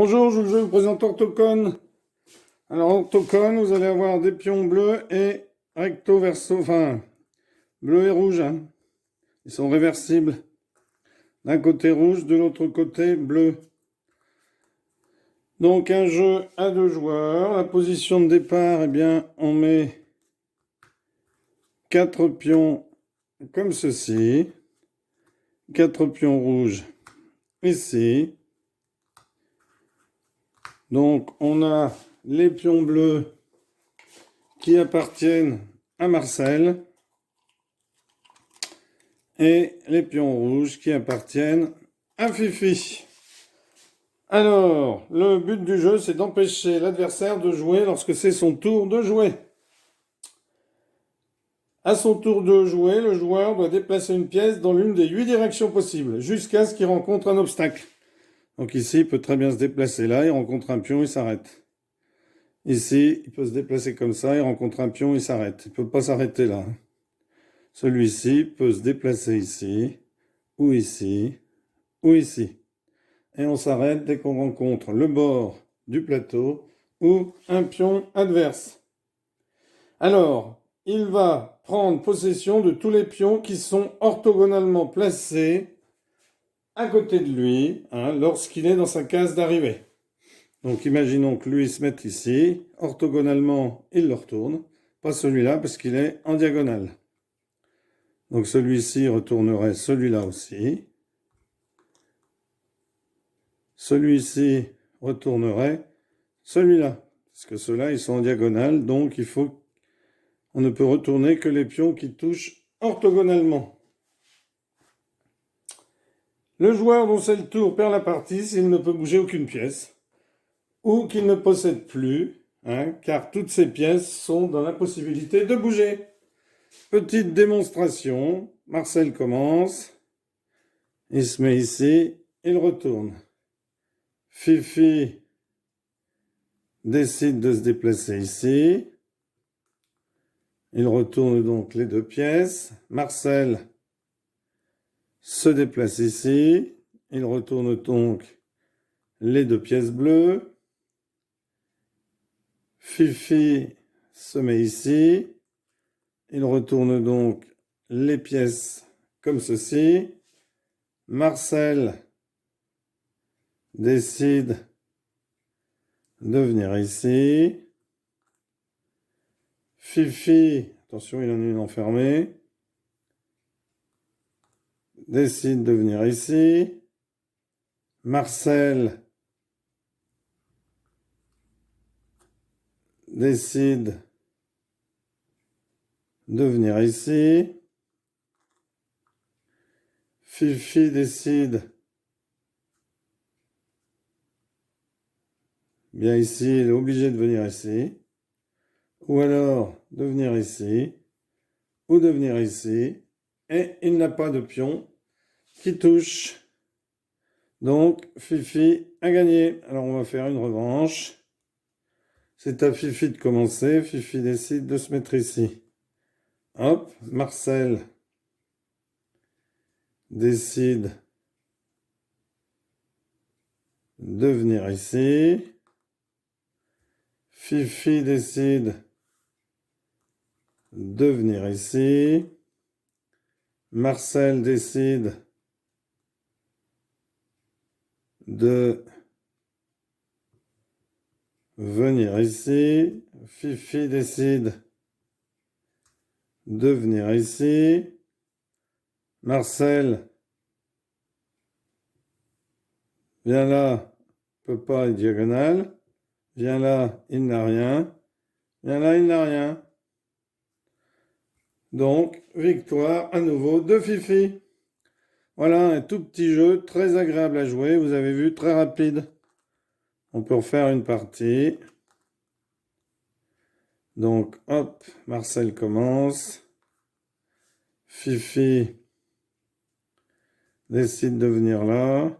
Bonjour, je vous présente Orthocon. Alors, Orthocon, vous allez avoir des pions bleus et recto verso, enfin, bleu et rouge, hein. Ils sont réversibles. D'un côté rouge, de l'autre côté bleu. Donc, un jeu à 2 joueurs. La position de départ, eh bien, on met 4 pions comme ceci. 4 pions rouges ici. Donc, on a les pions bleus qui appartiennent à Marcel et les pions rouges qui appartiennent à Fifi. Alors, le but du jeu, c'est d'empêcher l'adversaire de jouer lorsque c'est son tour de jouer. À son tour de jouer, le joueur doit déplacer une pièce dans l'une des 8 directions possibles, jusqu'à ce qu'il rencontre un obstacle. Donc ici, il peut très bien se déplacer là, il rencontre un pion, il s'arrête. Ici, il peut se déplacer comme ça, il rencontre un pion, il s'arrête. Il ne peut pas s'arrêter là. Celui-ci peut se déplacer ici, ou ici, ou ici. Et on s'arrête dès qu'on rencontre le bord du plateau ou un pion adverse. Alors, il va prendre possession de tous les pions qui sont orthogonalement placés à côté de lui, hein, lorsqu'il est dans sa case d'arrivée. Donc imaginons que lui se mette ici, orthogonalement il le retourne, pas celui-là parce qu'il est en diagonale. Donc celui-ci retournerait celui-là aussi. Celui-ci retournerait celui-là, parce que ceux-là ils sont en diagonale, donc on ne peut retourner que les pions qui touchent orthogonalement. Le joueur dont c'est le tour perd la partie s'il ne peut bouger aucune pièce, ou qu'il ne possède plus, hein, car toutes ces pièces sont dans l'impossibilité de bouger. Petite démonstration, Marcel commence, il se met ici, il retourne. Fifi décide de se déplacer ici. Il retourne donc les 2 pièces. Marcel se déplace ici. Il retourne donc les 2 pièces bleues. Fifi se met ici. Il retourne donc les pièces comme ceci. Marcel décide de venir ici. Fifi, attention, il en a une enfermée, décide de venir ici. Marcel décide de venir ici. Fifi décide bien ici, il est obligé de venir ici. Ou alors de venir ici. Ou de venir ici. Et il n'a pas de pion qui touche. Donc Fifi a gagné. Alors on va faire une revanche. C'est à Fifi de commencer. Fifi décide de se mettre ici. Hop, Marcel décide de venir ici. Fifi décide de venir ici. Marcel décide de venir ici. Fifi décide de venir ici. Marcel vient là, peut pas être diagonale. Vient là, il n'a rien. Vient là, il n'a rien. Donc, victoire à nouveau de Fifi. Voilà un tout petit jeu très agréable à jouer. Vous avez vu, très rapide. On peut refaire une partie. Donc, hop, Marcel commence. Fifi décide de venir là.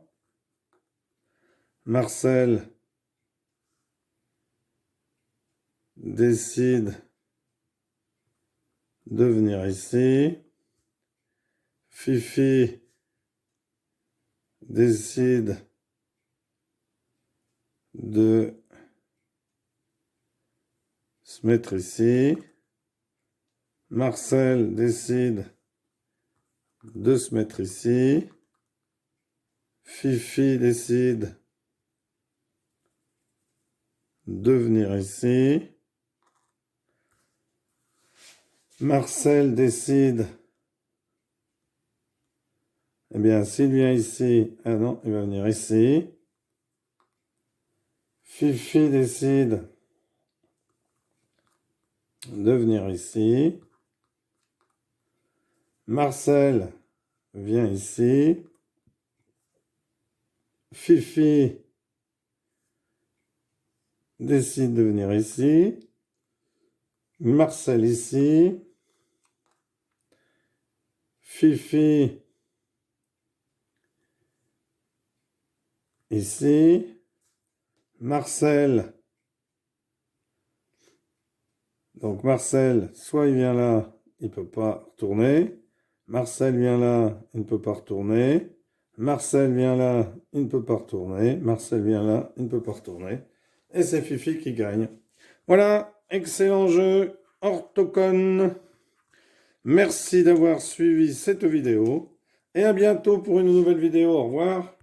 Marcel décide de venir ici. Fifi décide de se mettre ici. Marcel décide de se mettre ici. Fifi décide de venir ici. Marcel décide, eh bien, s'il vient ici, ah non, il va venir ici. Fifi décide de venir ici. Marcel vient ici. Fifi décide de venir ici. Marcel ici. Fifi ici. Marcel. Donc Marcel, soit il vient là, il ne peut pas retourner. Marcel vient là, il ne peut pas retourner. Marcel vient là, il ne peut pas retourner. Marcel vient là, il ne peut pas retourner. Et c'est Fifi qui gagne. Voilà, excellent jeu, Orthocon. Merci d'avoir suivi cette vidéo. Et à bientôt pour une nouvelle vidéo. Au revoir.